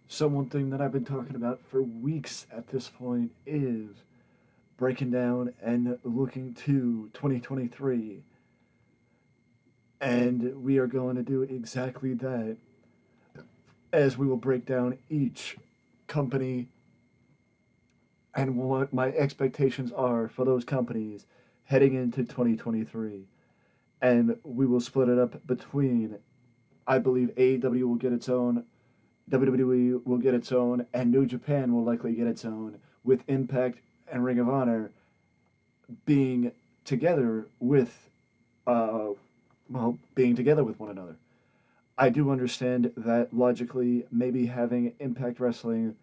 So one thing that I've been talking about for weeks at this point is breaking down and looking to 2023. And we are going to do exactly that as we will break down each company and what my expectations are for those companies heading into 2023. And we will split it up between, I believe AEW will get its own, WWE will get its own, and New Japan will likely get its own, with Impact and Ring of Honor being together with, uh, being together with one another. I do understand that logically, maybe having Impact Wrestling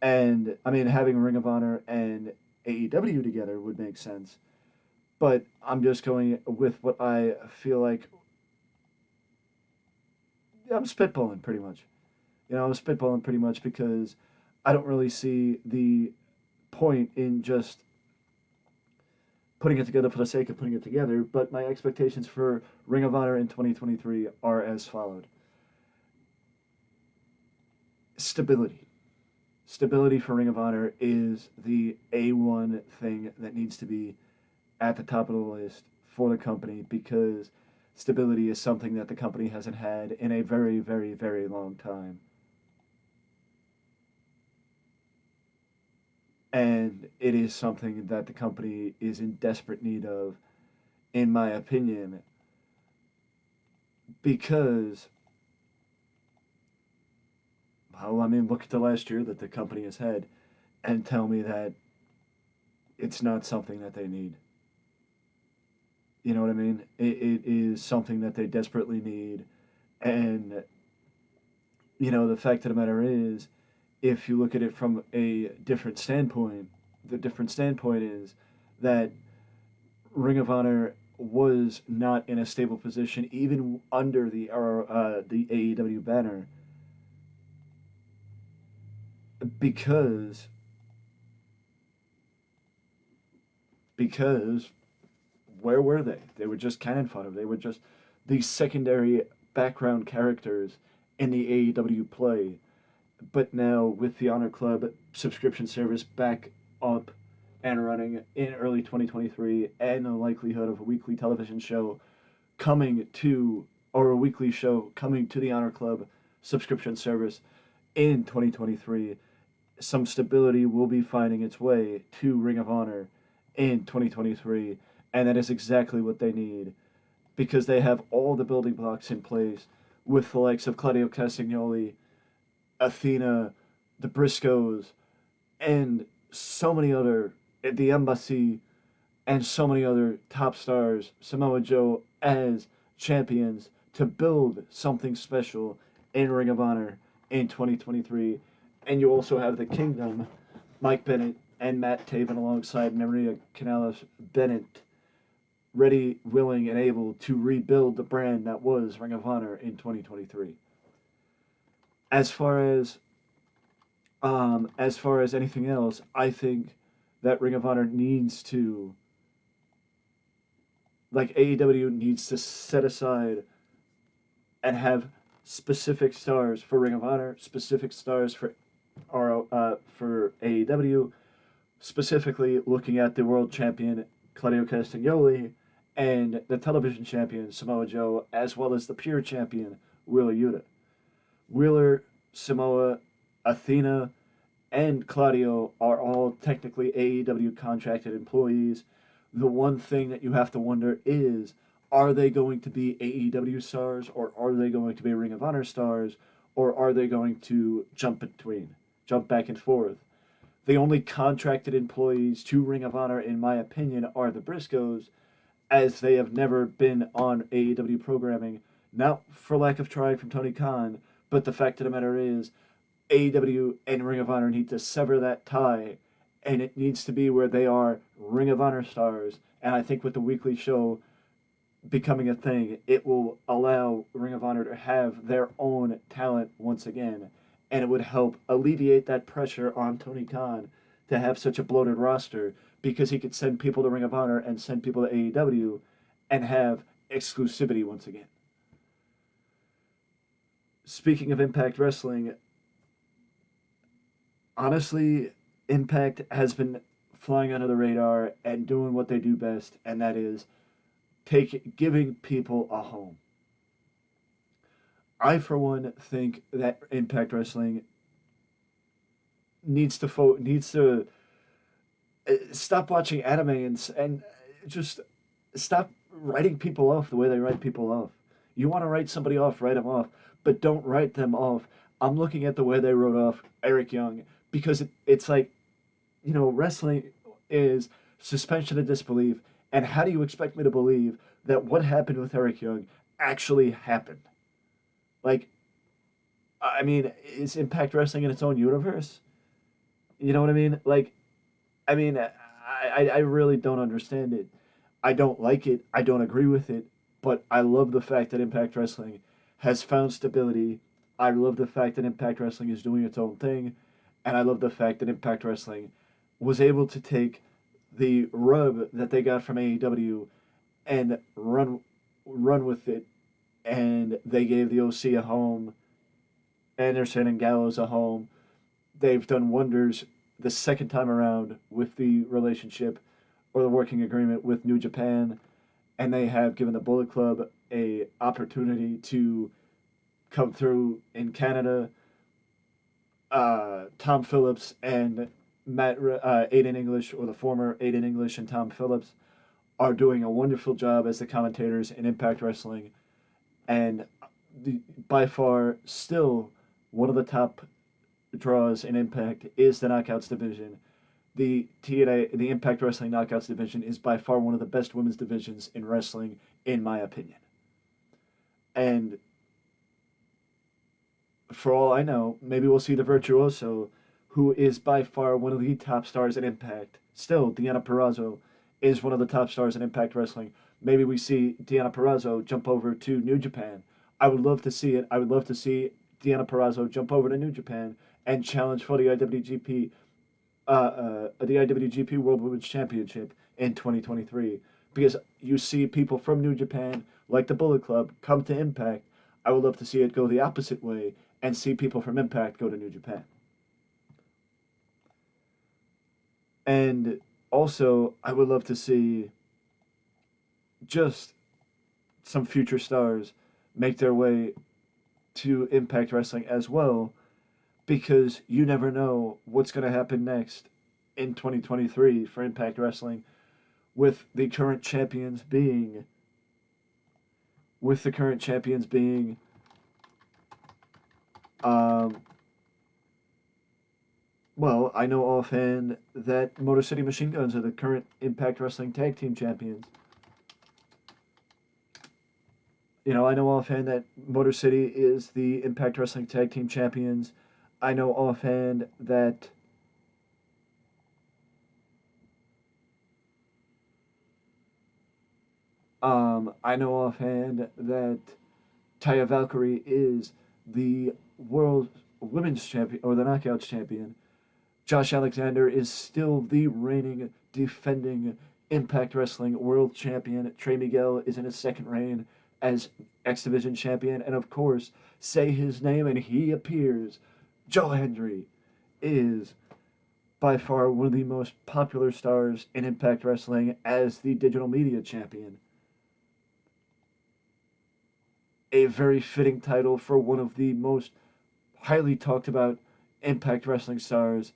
having Ring of Honor and AEW together would make sense. But I'm just going with what I feel like. I'm spitballing pretty much. I'm spitballing pretty much because I don't really see the point in just putting it together for the sake of putting it together. But my expectations for Ring of Honor in 2023 are as followed: stability. Stability for Ring of Honor is the A1 thing that needs to be at the top of the list for the company, because stability is something that the company hasn't had in a very, very, very long time. And it is something that the company is in desperate need of, in my opinion, because, look at the last year that the company has had and tell me that it's not something that they need. You know what I mean? It is something that they desperately need. And, the fact of the matter is, if you look at it from a different standpoint, the different standpoint is that Ring of Honor was not in a stable position even under the AEW banner, because because where were they? They were just cannon fodder. They were just these secondary background characters in the AEW play. But now, with the Honor Club subscription service back up and running in early 2023, and the likelihood of a weekly television show coming to, or a weekly show coming to the Honor Club subscription service in 2023, some stability will be finding its way to Ring of Honor in 2023, and that is exactly what they need, because they have all the building blocks in place with the likes of Claudio Castagnoli, Athena, the Briscoes, and so many other, the Embassy, and so many other top stars, Samoa Joe, as champions to build something special in Ring of Honor in 2023. And you also have the Kingdom, Mike Bennett and Matt Taven alongside Maria Canales Bennett, ready, willing, and able to rebuild the brand that was Ring of Honor in 2023. As far as anything else, I think that Ring of Honor needs to, like AEW needs to set aside and have specific stars for Ring of Honor, specific stars for AEW, specifically looking at the world champion Claudio Castagnoli and the television champion Samoa Joe, as well as the pure champion Wheeler Yuta. Wheeler, Samoa, Athena, and Claudio are all technically AEW contracted employees. The one thing that you have to wonder is, are they going to be AEW stars, or are they going to be Ring of Honor stars, or are they going to jump back and forth? The only contracted employees to Ring of Honor, in my opinion, are the Briscoes, as they have never been on AEW programming, not for lack of trying from Tony Khan, but the fact of the matter is, AEW and Ring of Honor need to sever that tie, and it needs to be where they are Ring of Honor stars. And I think with the weekly show becoming a thing, it will allow Ring of Honor to have their own talent once again, and it would help alleviate that pressure on Tony Khan to have such a bloated roster, because he could send people to Ring of Honor and send people to AEW and have exclusivity once again. Speaking of Impact Wrestling, honestly, Impact has been flying under the radar and doing what they do best, and that is giving people a home. I, for one, think that Impact Wrestling needs to stop watching anime and just stop writing people off the way they write people off. You want to write somebody off, write them off, but don't write them off. I'm looking at the way they wrote off Eric Young because it's like, wrestling is suspension of disbelief. And how do you expect me to believe that what happened with Eric Young actually happened? Like, I mean, is Impact Wrestling in its own universe? You know what I mean? Like, I mean, I really don't understand it. I don't like it. I don't agree with it. But I love the fact that Impact Wrestling has found stability. I love the fact that Impact Wrestling is doing its own thing. And I love the fact that Impact Wrestling was able to take the rub that they got from AEW and run with it. And they gave the OC a home. Anderson and Gallows a home. They've done wonders the second time around with the relationship or the working agreement with New Japan, and they have given the Bullet Club a opportunity to come through in Canada. Tom Phillips and Aiden English, or the former Aiden English and Tom Phillips, are doing a wonderful job as the commentators in Impact Wrestling, and by far still one of the top draws in Impact is the Knockouts division. The TNA, the Impact Wrestling Knockouts division, is by far one of the best women's divisions in wrestling, in my opinion. And for all I know, maybe we'll see the Virtuoso, who is by far one of the top stars in Impact. Still, Deanna Purrazzo is one of the top stars in Impact Wrestling. Maybe we see Deanna Purrazzo jump over to New Japan. I would love to see it. I would love to see Deanna Purrazzo jump over to New Japan and challenge for the IWGP World Women's Championship in 2023, because you see people from New Japan, like the Bullet Club, come to Impact. I would love to see it go the opposite way and see people from Impact go to New Japan. And also, I would love to see just some future stars make their way to Impact Wrestling as well, because you never know what's going to happen next in 2023 for Impact Wrestling, with the current champions being um, well, I know offhand that Motor City Machine Guns are the current Impact Wrestling Tag Team Champions. I know offhand that Motor City is the Impact Wrestling Tag Team Champions. I know offhand that Taya Valkyrie is the World Women's Champion, or the Knockouts Champion. Josh Alexander is still the reigning, defending Impact Wrestling World Champion. Trey Miguel is in his second reign as X Division Champion. And of course, say his name and he appears. Joe Hendry is by far one of the most popular stars in Impact Wrestling as the Digital Media Champion. A very fitting title for one of the most highly talked about Impact Wrestling stars.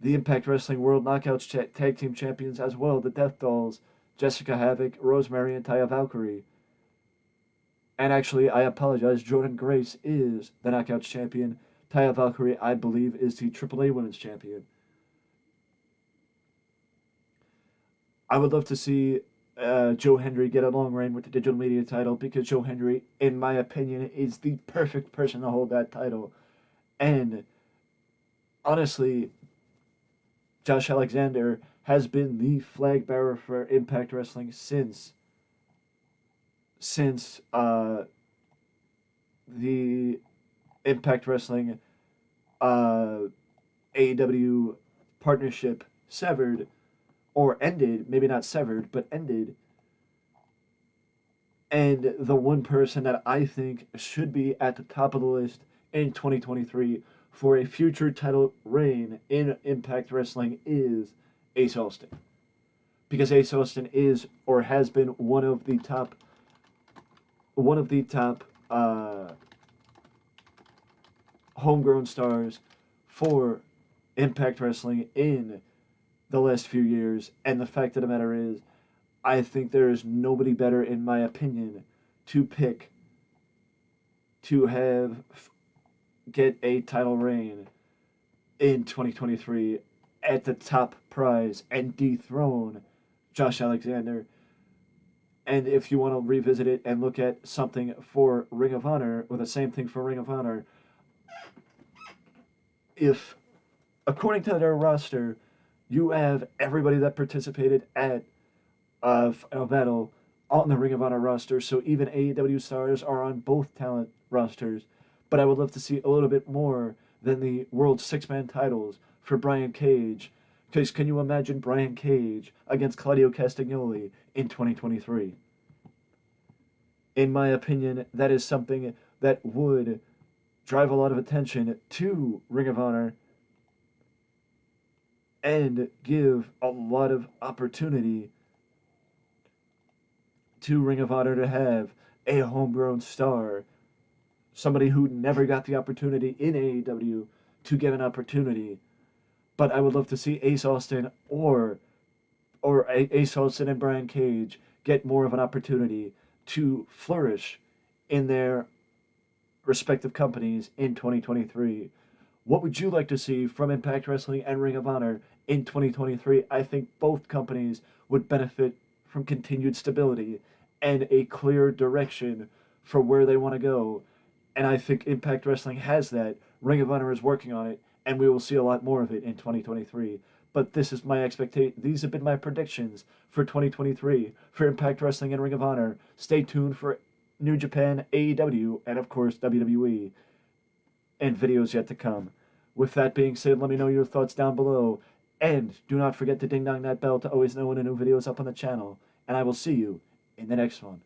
The Impact Wrestling World Knockouts Tag Team Champions as well, the Death Dolls, Jessica Havoc, Rosemary, and Taya Valkyrie. And actually, I apologize, Jordan Grace is the Knockouts Champion. Taya Valkyrie, I believe, is the AAA Women's Champion. I would love to see Joe Hendry get a long reign with the Digital Media title, because Joe Hendry, in my opinion, is the perfect person to hold that title. And honestly, Josh Alexander has been the flag bearer for Impact Wrestling since the Impact Wrestling uh, AEW partnership severed, or ended, maybe not severed, but ended. And the one person that I think should be at the top of the list in 2023 for a future title reign in Impact Wrestling is Ace Austin. Because Ace Austin is or has been one of the top homegrown stars for Impact Wrestling in the last few years. And the fact of the matter is, I think there is nobody better, in my opinion, to pick to get a title reign in 2023 at the top prize and dethrone Josh Alexander. And if you want to revisit it and look at something for Ring of Honor, or the same thing for Ring of Honor, if, according to their roster, you have everybody that participated at Final Battle on the Ring of Honor roster, so even AEW stars are on both talent rosters. But I would love to see a little bit more than the World Six-Man titles for Brian Cage. Because can you imagine Brian Cage against Claudio Castagnoli in 2023? In my opinion, that is something that would drive a lot of attention to Ring of Honor and give a lot of opportunity to Ring of Honor to have a homegrown star, somebody who never got the opportunity in AEW to get an opportunity. But I would love to see Ace Austin or Ace Austin and Brian Cage get more of an opportunity to flourish in their respective companies in 2023. What would you like to see from Impact Wrestling and Ring of Honor in 2023? I think both companies would benefit from continued stability and a clear direction for where they want to go. And I think Impact Wrestling has that. Ring of Honor is working on it, and we will see a lot more of it in 2023. But this is my expectation. These have been my predictions for 2023 for Impact Wrestling and Ring of Honor. Stay tuned for New Japan, AEW, and of course WWE, and videos yet to come. With that being said, let me know your thoughts down below. And do not forget to ding dong that bell to always know when a new video is up on the channel. And I will see you in the next one.